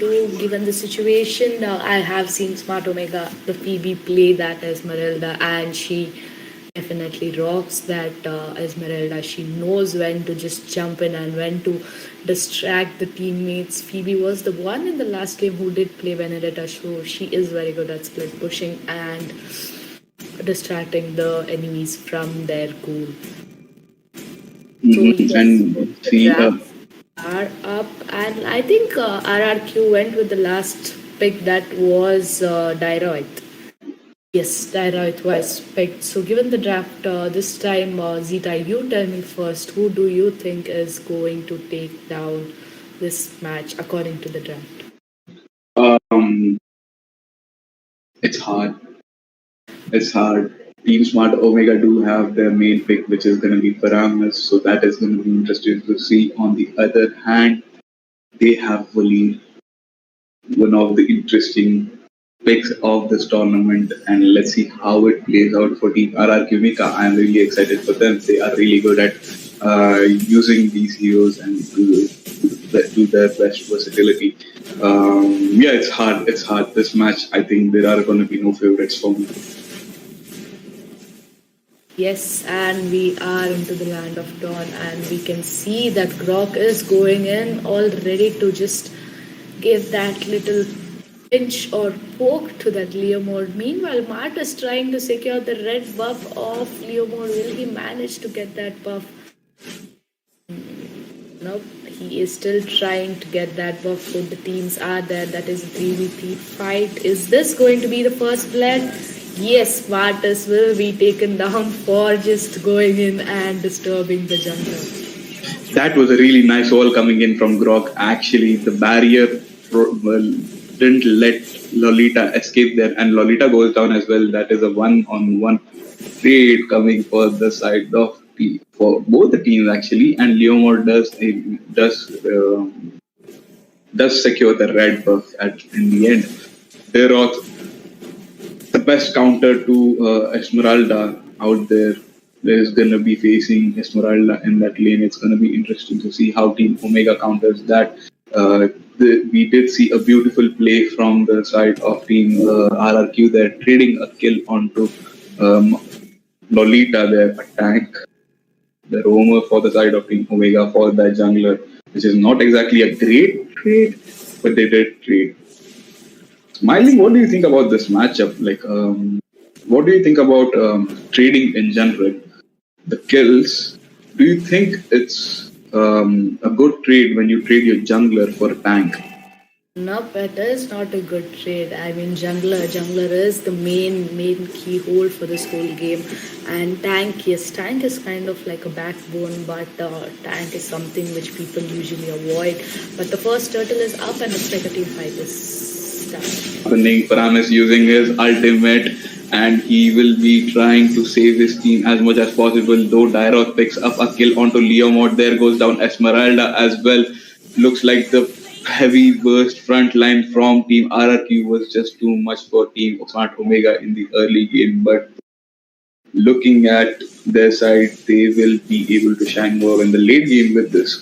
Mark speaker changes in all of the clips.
Speaker 1: into given the situation. I have seen Smart Omega, the Phoebe play that Esmeralda, and she definitely rocks that Esmeralda. She knows when to just jump in and when to distract the teammates. Phoebe was the one in the last game who did play Benedetta, so she is very good at split pushing and distracting the enemies from their goal. So yes,
Speaker 2: And
Speaker 1: the
Speaker 2: see,
Speaker 1: drafts are up, and I think RRQ went with the last pick that was Dairoit. Yes, Dairoit was picked. So given the draft this time, Zita, you tell me first, who do you think is going to take down this match according to the draft?
Speaker 2: um, it's hard. It's hard. Team Smart Omega do have their main pick, which is going to be Paramus, so that is going to be interesting to see. On the other hand, they have Valir, one of the interesting picks of this tournament, and let's see how it plays out for Team Rrq Mika. I'm really excited for them. They are really good at using these heroes and do their best versatility. Yeah, it's hard. It's hard. This match, I think there are going to be no favorites for me.
Speaker 1: Yes, and we are into the land of dawn, and we can see that Grok is going in all ready to just give that little pinch or poke to that Leomord. Meanwhile, Mart is trying to secure the red buff of Leomord. Will he manage to get that buff? Nope, he is still trying to get that buff. Both the teams are there. That is a 3v3 fight. Is this going to be the first blood? Yes, Martus will be taken down for just going in and disturbing the jungle.
Speaker 2: That was a really nice wall coming in from Grok. Actually, the barrier didn't let Lolita escape there, and Lolita goes down as well. That is a one-on-one trade coming for the side of for both the teams actually, and Leomor does secure the red buff in the end. They're the best counter to Esmeralda out there. There's going to be facing Esmeralda in that lane. It's going to be interesting to see how Team Omega counters that. We did see a beautiful play from the side of Team RRQ. They're trading a kill onto Lolita there, a tank. The roamer for the side of Team Omega for that jungler, which is not exactly a great trade, but they did trade. Miley, what do you think about this matchup? Like, what do you think about trading in general? The kills. Do you think it's a good trade when you trade your jungler for a tank?
Speaker 1: Nope, it is not a good trade. I mean, jungler is the main keyhole for this whole game, and tank, yes, tank is kind of like a backbone, but tank is something which people usually avoid. But the first turtle is up, and it's like a team fight is
Speaker 2: happening. Param is using his ultimate, and he will be trying to save his team as much as possible. Though Dairoth picks up a kill onto Leomord, there goes down Esmeralda as well. Looks like the heavy burst front line from Team RRQ was just too much for Team Smart Omega in the early game, but looking at their side, they will be able to shine more in the late game with this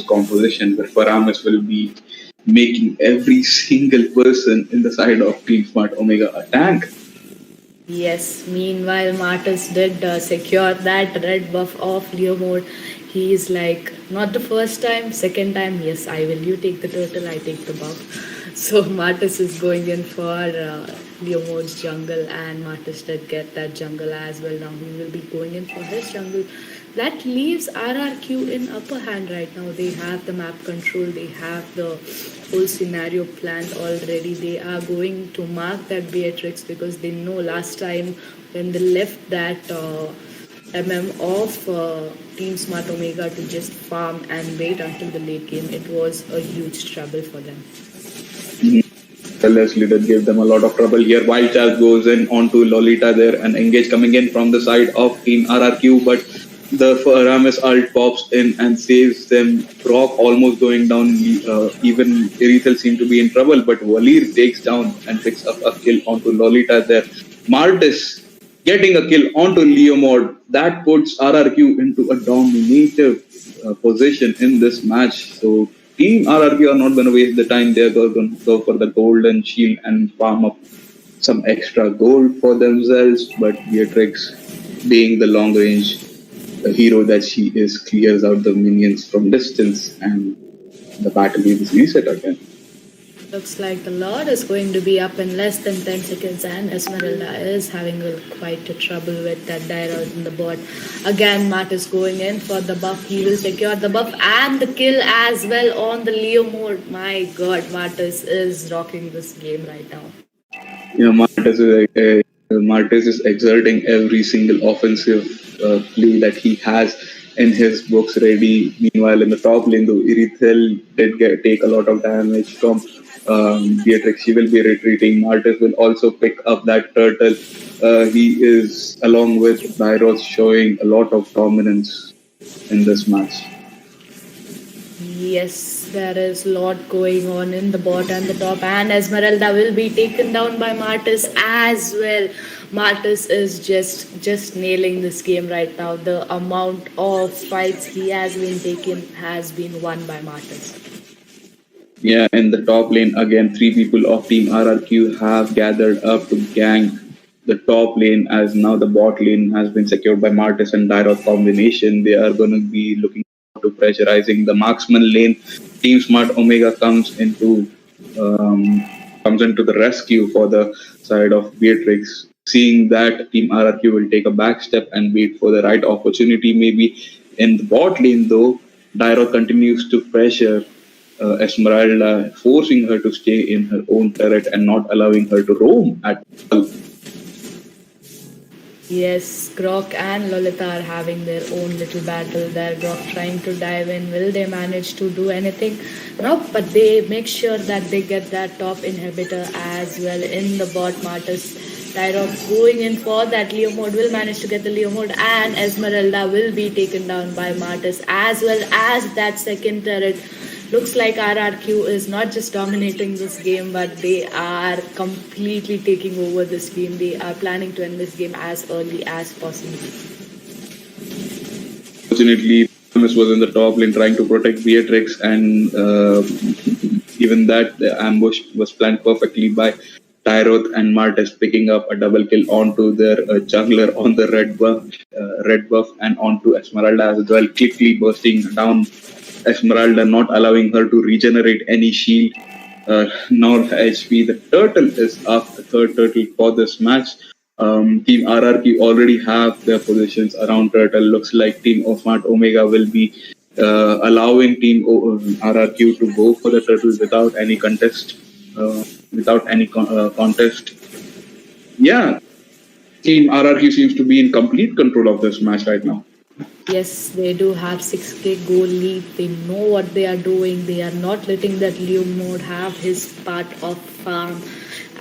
Speaker 2: composition, where Paramus will be making every single person in the side of Team Smart Omega a tank.
Speaker 1: Yes, meanwhile, Martus did secure that red buff of Leomord. He is like, not the first time, second time, yes, I will. You take the turtle, I take the buff. So Martus is going in for Leomord's jungle, and Martus did get that jungle as well. Now he will be going in for his jungle. That leaves RRQ in upper hand right now. They have the map control, they have the whole scenario planned already. They are going to mark that Beatrix because they know last time when they left that of Team Smart Omega to just farm and wait until the late game, it was a huge trouble for them.
Speaker 2: Leslie that gave them a lot of trouble here. Wild Charge goes in onto Lolita there, and Engage coming in from the side of Team RRQ, but the Aramis ult pops in and saves them. Brock almost going down. Even Irithel seemed to be in trouble, but Valir takes down and picks up a kill onto Lolita there. Martis getting a kill onto Leomord. That puts RRQ into a dominative position in this match. So Team RRQ are not going to waste the time. They're going to go for the golden shield and farm up some extra gold for themselves. But Beatrix, being the long range hero that she is, clears out the minions from distance, and the battle is reset again.
Speaker 1: Looks like the Lord is going to be up in less than 10 seconds, and Esmeralda is having quite a trouble with that Dyra in the bot. Again, Matt is going in for the buff. He will secure the buff and the kill as well on the Leo mode. My god, Martis is rocking this game right now.
Speaker 2: Martis is exerting every single offensive play that he has in his books ready. Meanwhile, in the top lane, though, Irithel did take a lot of damage from Beatrix. She will be retreating. Martis will also pick up that turtle. He is, along with Dyros, showing a lot of dominance in this match.
Speaker 1: Yes, there is a lot going on in the bot and the top, and Esmeralda will be taken down by Martis as well. Martis is just nailing this game right now. The amount of fights he has been taken has been won by Martis.
Speaker 2: Yeah, in the top lane again, three people of Team RRQ have gathered up to gank the top lane, as now the bot lane has been secured by Martis and Dyrot combination. They are going to be looking to pressurizing the marksman lane. Team Smart Omega comes into the rescue for the side of Beatrix. Seeing that, Team RRQ will take a back step and wait for the right opportunity. Maybe in the bot lane, though, Dyrot continues to pressure Esmeralda, forcing her to stay in her own turret and not allowing her to roam at all.
Speaker 1: Yes, Grok and Lolita are having their own little battle there. Grok trying to dive in. Will they manage to do anything? Nope, but they make sure that they get that top inhibitor as well in the bot. Martis Tyrok going in for that Leo mode, will manage to get the Leo mode, and Esmeralda will be taken down by Martis as well as that second turret. Looks like RRQ is not just dominating this game, but they are completely taking over this game. They are planning to end this game as early as possible.
Speaker 2: Fortunately, Thomas was in the top lane trying to protect Beatrix, and even that the ambush was planned perfectly by Tyroth and Martis, picking up a double kill onto their jungler on the red buff, and onto Esmeralda as well, quickly bursting down Esmeralda, not allowing her to regenerate any shield nor HP. The turtle is up, the third turtle for this match. Team RRQ already have their positions around turtle. Looks like Team Smart Omega will be allowing Team RRQ to go for the turtle without any contest. Contest. Yeah, Team RRQ seems to be in complete control of this match right now.
Speaker 1: Yes, they do have 6k goal lead. They know what they are doing. They are not letting that Leo mode have his part of farm,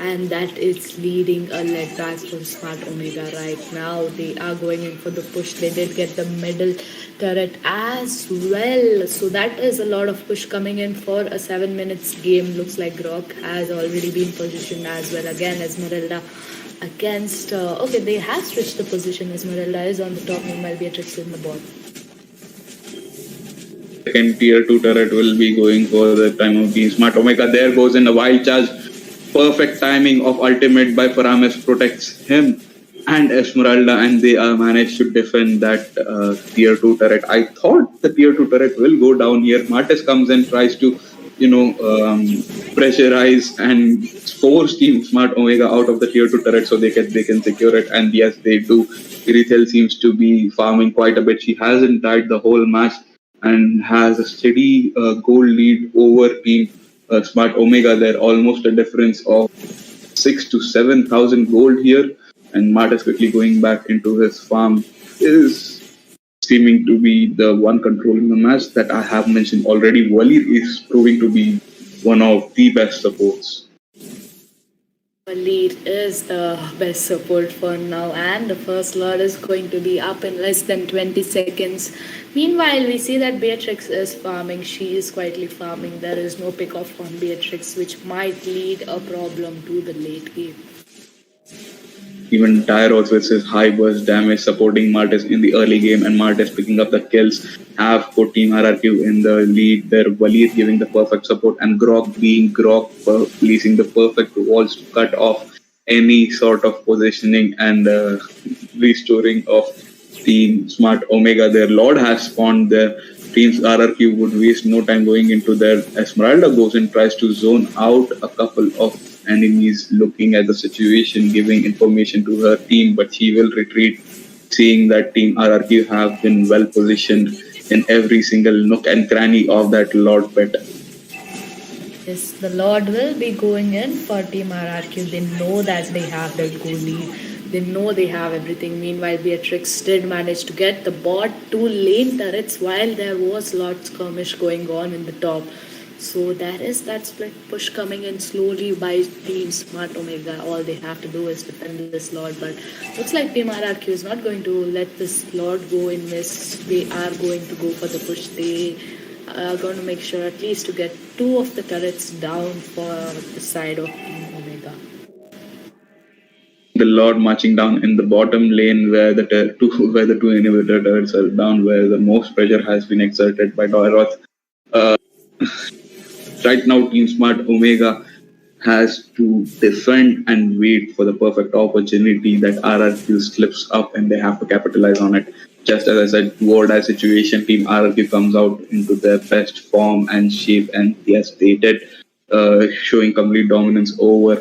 Speaker 1: and that is leading a leg back from Smart Omega right now. They are going in for the push. They did get the middle turret as well. So that is a lot of push coming in for a 7 minutes game. Looks like Grok has already been positioned as well. Again, Esmeralda against okay, they have switched the position. Esmeralda is on the top, meanwhile Beatrix in the bottom.
Speaker 2: Second tier 2 turret will be going for the time of being Smart Omega. There goes in a wild charge. Perfect timing of ultimate by Paramis protects him and Esmeralda, and they are managed to defend that tier 2 turret. I thought the tier 2 turret will go down here. Martis comes and tries to pressurize and force Team Smart Omega out of the tier 2 turret so they can secure it. And yes, they do. Irithel seems to be farming quite a bit. She hasn't died the whole match and has a steady goal lead over Team Smart Omega. They're almost a difference of 6,000 to 7,000 gold here. And Martis quickly going back into his farm is seeming to be the one controlling the match that I have mentioned already. Walir is proving to be one of the best supports.
Speaker 1: Walir is the best support for now, and the first lord is going to be up in less than 20 seconds. Meanwhile, we see that Beatrix is farming. She is quietly farming. There is no pick off on Beatrix, which might lead a problem to the late game.
Speaker 2: Even Tyros with his high burst damage supporting Martis in the early game and Martis picking up the kills have put Team RRQ in the lead. Their Valir giving the perfect support and Grok being Grok placing the perfect walls to cut off any sort of positioning and restoring of Team Smart Omega. Their Lord has spawned their Team's RRQ would waste no time going into their Esmeralda goes and tries to zone out a couple of enemies looking at the situation, giving information to her team, but she will retreat, seeing that Team RRQ have been well positioned in every single nook and cranny of that Lord pet.
Speaker 1: Yes, the Lord will be going in for Team RRQ. They know that they have that goal lead. They know they have everything. Meanwhile, Beatrix did manage to get the bot two lane turrets while there was lot skirmish going on in the top. So there is that split push coming in slowly by Team Smart Omega. All they have to do is defend this Lord. But looks like Team RRQ is not going to let this Lord go in miss. They are going to go for the push. They are going to make sure at least to get two of the turrets down for the side of Team Omega.
Speaker 2: The Lord marching down in the bottom lane where the two inhibitor turrets are down, where the most pressure has been exerted by Doiroth. Right now, Team Smart Omega has to defend and wait for the perfect opportunity that RRQ slips up and they have to capitalize on it. Just as I said, toward that situation, Team RRQ comes out into their best form and shape, and yes, they did, showing complete dominance over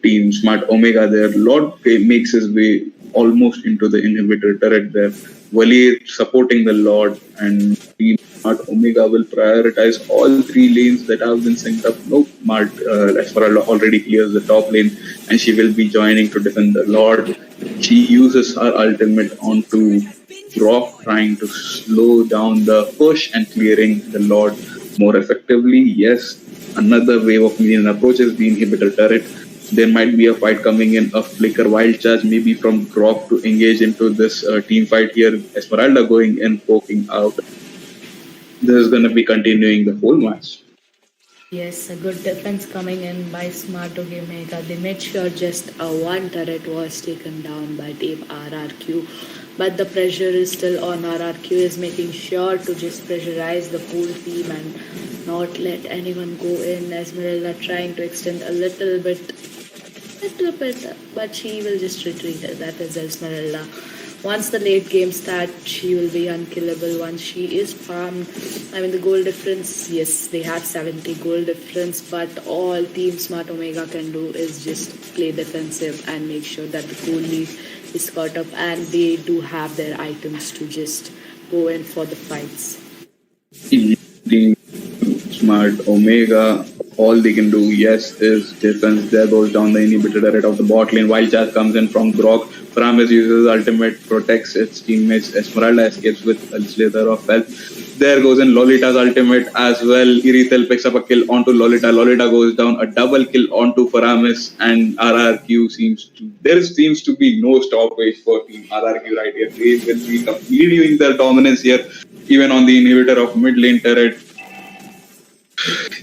Speaker 2: Team Smart Omega. Their Lord makes his way almost into the inhibitor turret there. Valir supporting the Lord, and Team Smart Omega will prioritize all three lanes that have been synced up. No, Esmeralda already clears the top lane, and she will be joining to defend the Lord. She uses her ultimate onto Rock, trying to slow down the push and clearing the Lord more effectively. Yes, another wave of minion approaches the inhibitor turret. There might be a fight coming in, a flicker wild charge, maybe from Grok to engage into this team fight here. Esmeralda going in, poking out. This is going to be continuing the whole match.
Speaker 1: Yes, a good defense coming in by Smart Omega. They made sure just a one turret was taken down by Team RRQ. But the pressure is still on. RRQ is making sure to just pressurize the whole team and not let anyone go in. Esmeralda trying to extend a little bit, but she will just retreat. That is Esmeralda. Once the late game starts, she will be unkillable. Once she is farmed, I mean the goal difference. Yes, they have 70 goal difference, but all Team Smart Omega can do is just play defensive and make sure that the goal lead is caught up, and they do have their items to just go in for the fights.
Speaker 2: Team Smart Omega, all they can do, yes, is defense. There goes down the inhibitor turret of the bot lane. Wild charge comes in from Grok. Framis uses ultimate, protects its teammates. Esmeralda escapes with a slither of health. There goes in Lolita's ultimate as well. Irithel picks up a kill onto Lolita. Lolita goes down, a double kill onto Faramis, and RRQ seems to be no stoppage for Team RRQ right here. They will be continuing their dominance here, even on the inhibitor of mid lane turret.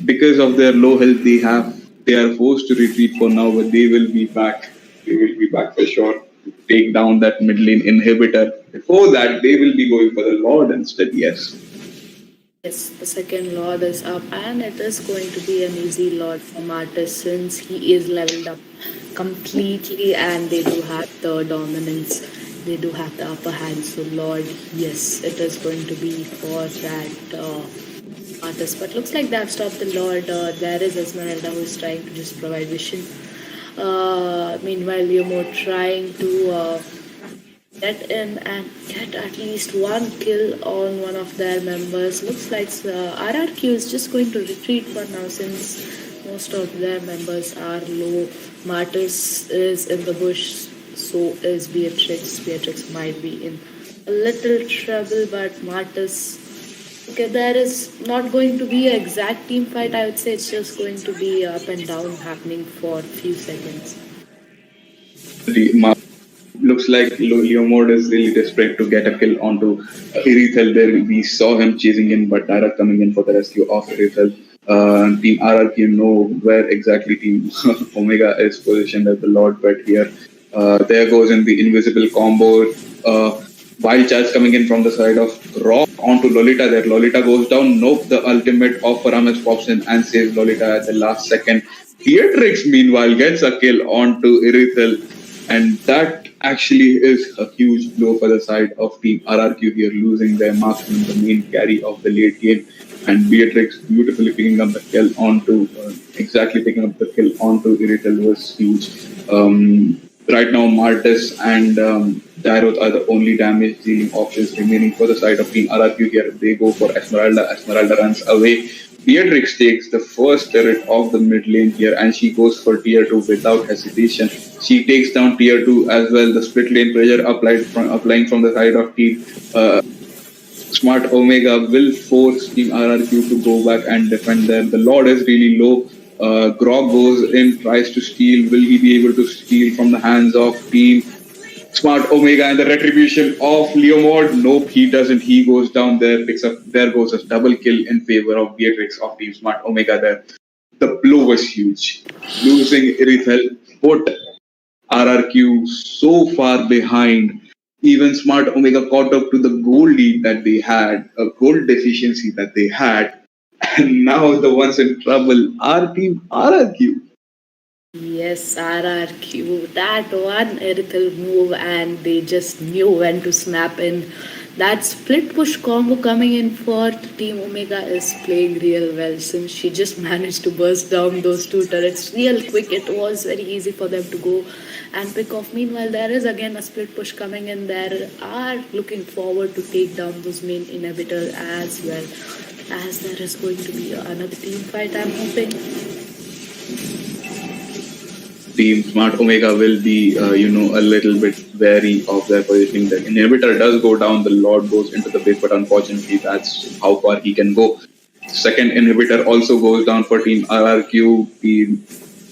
Speaker 2: Because of their low health they are forced to retreat for now, but they will be back. They will be back for sure to take down that mid lane inhibitor. Before that, they will be going for the Lord instead, yes.
Speaker 1: Yes, the second Lord is up, and it is going to be an easy Lord for Martis since he is leveled up completely and they do have the dominance. They do have the upper hand. So, Lord, yes, it is going to be for that Martis. But looks like they have stopped the Lord. There is Esmeralda who is trying to just provide vision. Meanwhile, Leomore trying to get in and get at least one kill on one of their members. Looks like RRQ is just going to retreat for now since most of their members are low. Martis is in the bush, so is Beatrix. Beatrix might be in a little trouble, but Martis. Okay, there is not going to be an exact team fight. I would say it's just going to be up and down happening for a few seconds.
Speaker 2: Looks like Leomord is really desperate to get a kill onto Irithel there. We saw him chasing in, but Dara coming in for the rescue of Irithel. Team RRQ know where exactly Team Omega is positioned as the Lord, but here There goes in the invisible combo. Wild charge coming in from the side of Rock onto Lolita there. Lolita goes down. Nope, the ultimate of Paramesh pops in and saves Lolita at the last second. Beatrix, meanwhile, gets a kill onto Irithel. And that actually is a huge blow for the side of Team RRQ here, losing their marksman, the main carry of the late game. And Beatrix beautifully picking up the kill onto, exactly picking up the kill onto Irithel was huge. Right now, Martis and Daroth are the only damage dealing options remaining for the side of Team RRQ here. They go for Esmeralda. Esmeralda runs away. Beatrix takes the first turret of the mid lane here and she goes for tier 2 without hesitation. She takes down tier 2 as well. The split lane pressure applying from the side of Team Smart Omega will force Team RRQ to go back and defend them. The Lord is really low. Grog goes in, tries to steal. Will he be able to steal from the hands of Team Smart Omega and the retribution of Leomord? Nope, he doesn't. He goes down there, picks up. There goes a double kill in favor of Beatrix of Team Smart Omega there. The blow was huge. Losing Irithel put RRQ so far behind. Even Smart Omega caught up to the goal lead that they had, a goal deficiency that they had. And now the ones in trouble are Team RRQ.
Speaker 1: Yes, RRQ. That one Erithel move, and they just knew when to snap in. That split push combo coming in for Team Omega is playing real well since she just managed to burst down those two turrets real quick. It was very easy for them to go and pick off. Meanwhile, there is again a split push coming in. There are looking forward to take down those main inhibitor as well. As there is going to be another team fight, I'm hoping.
Speaker 2: Team Smart Omega will be, a little bit wary of their positioning. The inhibitor does go down, the Lord goes into the base, but unfortunately, that's how far he can go. Second inhibitor also goes down for Team RRQ. Team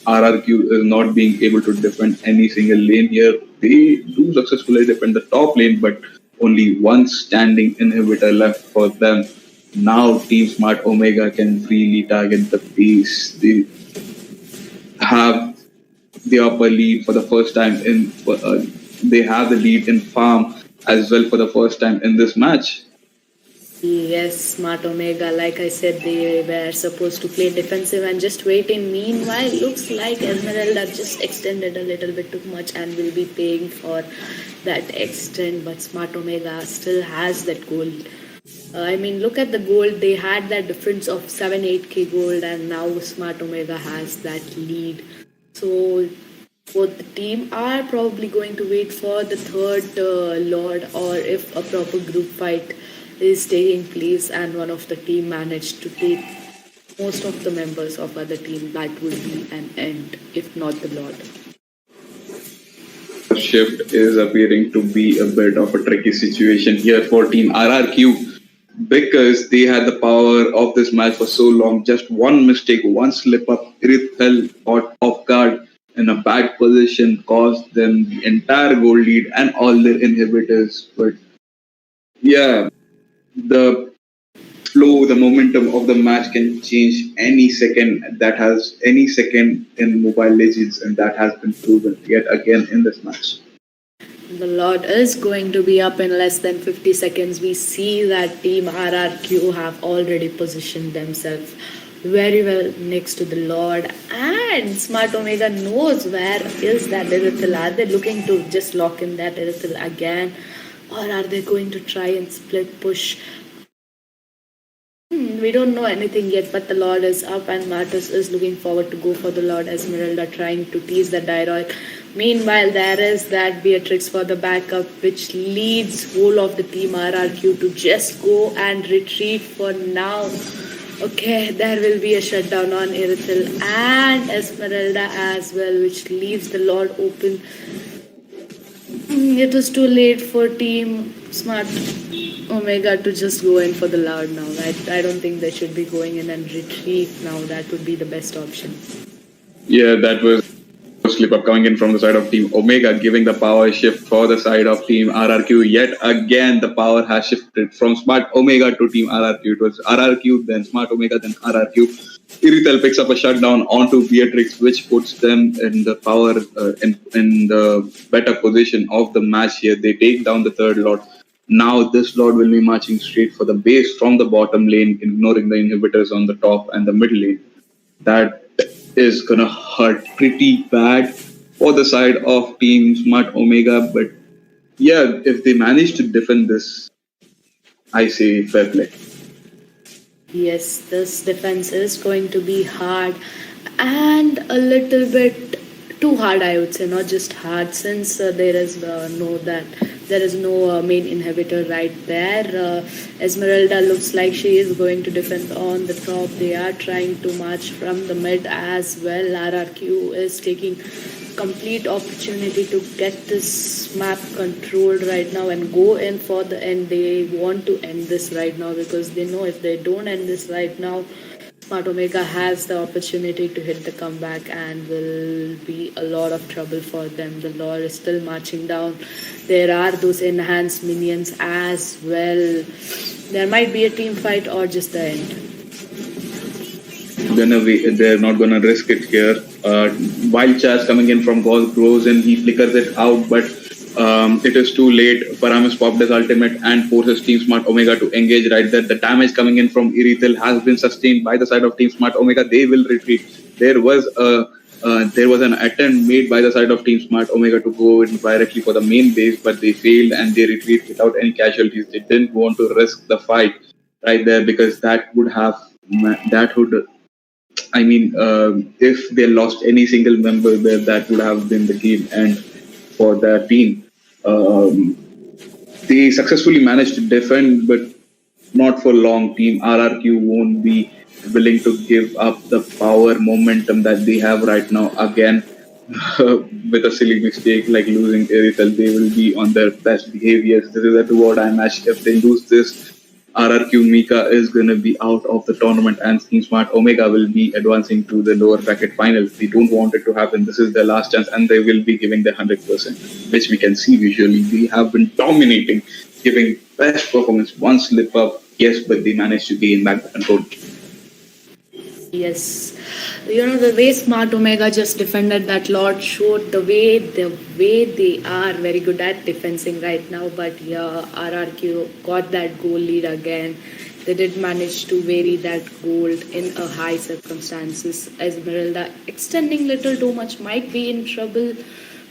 Speaker 2: RRQ is not being able to defend any single lane here. They do successfully defend the top lane, but only one standing inhibitor left for them. Now, Team Smart Omega can freely target the base. They have the upper lead for the first time they have the lead in farm as well for the first time in this match.
Speaker 1: Yes, Smart Omega, like I said, they were supposed to play defensive and just wait in. Meanwhile, looks like Esmeralda just extended a little bit too much and will be paying for that extend. But Smart Omega still has that gold. Look at the gold. They had that difference of 7-8k gold, and now Smart Omega has that lead. So both the team are probably going to wait for the third Lord, or if a proper group fight is taking place and one of the team managed to take most of the members of other team, that would be an end, if not the Lord.
Speaker 2: Shift is appearing to be a bit of a tricky situation here for Team RRQ because they had the power of this match for so long. Just one mistake, one slip up, Irith fell caught off guard in a bad position, caused them the entire goal lead and all their inhibitors. But yeah, the flow, the momentum of the match can change any second. That has any second in Mobile Legends, and that has been proven yet again in this match.
Speaker 1: The Lord is going to be up in less than 50 seconds. We see that Team RRQ have already positioned themselves very well next to the Lord, and Smart Omega knows where is that Irithel. Are they looking to just lock in that Irithel again, or are they going to try and split push? We don't know anything yet, but the Lord is up and Martis is looking forward to go for the Lord. Esmeralda trying to tease the Diroid. Meanwhile, there is that Beatrix for the backup, which leads whole of the team RRQ to just go and retreat for now. Okay, there will be a shutdown on Irithel and Esmeralda as well, which leaves the Lord open. It is too late for Team Smart Omega to just go in for the Lord now. I don't think they should be going in and retreat now. That would be the best option.
Speaker 2: Yeah, that was a slip up coming in from the side of Team Omega, giving the power shift for the side of Team RRQ. Yet again, the power has shifted from Smart Omega to Team RRQ. It was RRQ, then Smart Omega, then RRQ. Iritel picks up a shutdown onto Beatrix, which puts them in the power in the better position of the match here. They take down the third Lord. Now this Lord will be marching straight for the base from the bottom lane, ignoring the inhibitors on the top and the mid lane. That is gonna hurt pretty bad for the side of Team Smart Omega. But yeah, if they manage to defend this, I say fair play.
Speaker 1: Yes, this defense is going to be hard and a little bit too hard, I would say. Not just hard, since there is no main inhibitor right there. Esmeralda looks like she is going to defend on the top. They are trying to march from the mid as well. Rrq is taking complete opportunity to get this map controlled right now and go in for the end. They want to end this right now because they know if they don't end this right now, Smart Omega has the opportunity to hit the comeback and will be a lot of trouble for them. The Lord is still marching down. There are those enhanced minions as well. There might be a team fight or just the end.
Speaker 2: They're not gonna risk it here. Wild Chaz coming in from Gold grows and he flickers it out, but it is too late. Paramus popped his ultimate and forces Team Smart Omega to engage right there. The damage coming in from Irithil has been sustained by the side of Team Smart Omega. They will retreat. There was an attempt made by the side of Team Smart Omega to go in directly for the main base, but they failed and they retreat without any casualties. They didn't want to risk the fight right there because that would if they lost any single member there, that would have been the game end for their team. They successfully managed to defend, but not for long. Team RRQ won't be willing to give up the power momentum that they have right now again. With a silly mistake like losing Irithel, they will be on their best behaviors. This is a 2-or-die match. If they lose this, Rrq Mika is going to be out of the tournament and Team Smart Omega will be advancing to the lower bracket finals. They don't want it to happen. This is their last chance and they will be giving their 100%, which we can see visually. They have been dominating, giving best performance. One slip up, yes, but they managed to gain back the control.
Speaker 1: Yes, the way Smart Omega just defended that Lord showed the way they are very good at defending right now. But yeah, RRQ got that goal lead again. They did manage to vary that gold in a high circumstances. Esmeralda extending little too much, might be in trouble.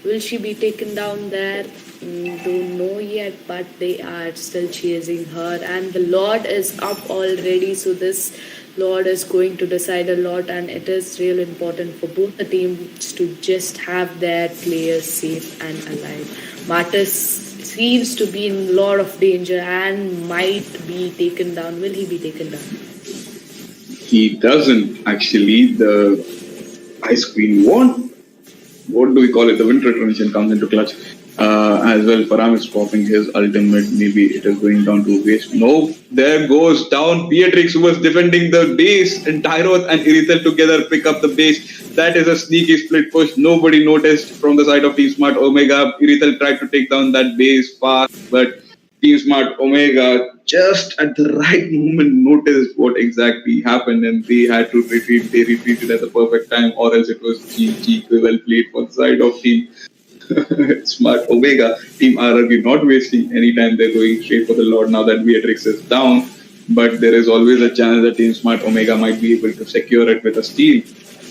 Speaker 1: Will she be taken down there? Don't know yet, but they are still chasing her. And the Lord is up already, so this Lord is going to decide a lot, and it is really important for both the teams to just have their players safe and alive. Martis seems to be in a lot of danger and might be taken down. Will he be taken down?
Speaker 2: He doesn't actually. The Ice Queen won't. What do we call it? The Winter Transition comes into clutch. As well, Faram is popping his ultimate. Maybe it is going down to waste. No, there goes down Beatrix, who was defending the base, and Tyroth and Irithel together pick up the base. That is a sneaky split push. Nobody noticed from the side of Team Smart Omega. Irithel tried to take down that base fast, but Team Smart Omega just at the right moment noticed what exactly happened and they had to retreat. They retreated at the perfect time, or else it was GG. Well played for the side of Team Smart Omega. Team RRQ not wasting any time. They're going straight for the Lord now that Beatrix is down. But there is always a chance that Team Smart Omega might be able to secure it with a steal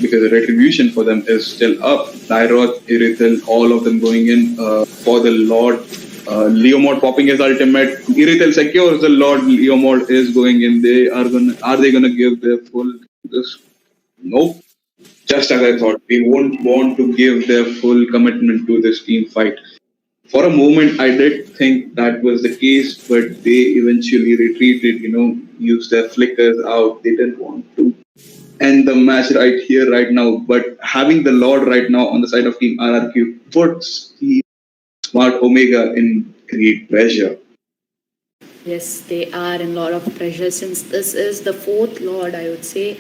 Speaker 2: because the retribution for them is still up. Tyroth, Irithel, all of them going in for the Lord. Leomord popping his ultimate. Irithel secures the Lord. Leomord is going in. Are they gonna give their full this? Nope. Just as I thought, they won't want to give their full commitment to this team fight. For a moment, I did think that was the case, but they eventually retreated, used their flickers out. They didn't want to end the match right here, right now. But having the Lord right now on the side of Team RRQ puts Team Smart Omega in great pressure.
Speaker 1: Yes, they are in a lot of pressure since this is the fourth Lord, I would say.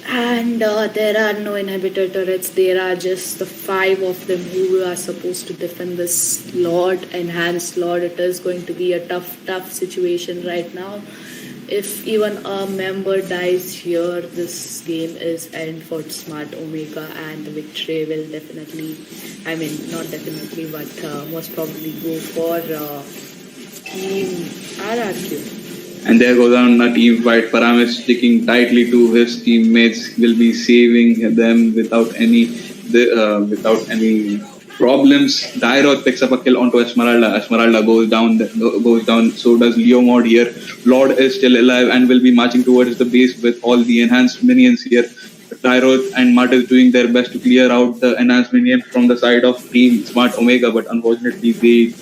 Speaker 1: And there are no inhibitor turrets. There are just the 5 of them who are supposed to defend this Lord, enhanced Lord. It is going to be a tough situation right now. If even a member dies here, this game is end for Smart Omega, and the victory will definitely, I mean, not definitely, but most probably go for Team RRQ.
Speaker 2: And there goes on a team fight. Param is sticking tightly to his teammates. Will be saving them without any problems. Dairoth picks up a kill onto Esmeralda. Esmeralda goes down. Goes down. So does Leo Mod here. Lord is still alive and will be marching towards the base with all the enhanced minions here. Tyroth and Mart is doing their best to clear out the enhanced minions from the side of Team Smart Omega, but unfortunately they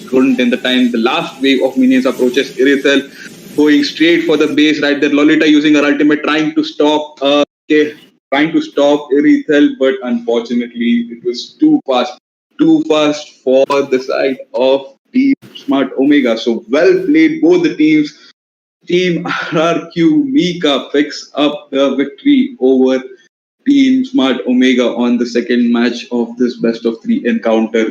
Speaker 2: couldn't in the time. The last wave of minions approaches Irithel, going straight for the base right there. Lolita using her ultimate, trying to stop Irithel, but unfortunately it was too fast for the side of Team Smart Omega. So well played, both the teams. Team Rrq Mika picks up the victory over Team Smart Omega on the second match of this best of three encounter.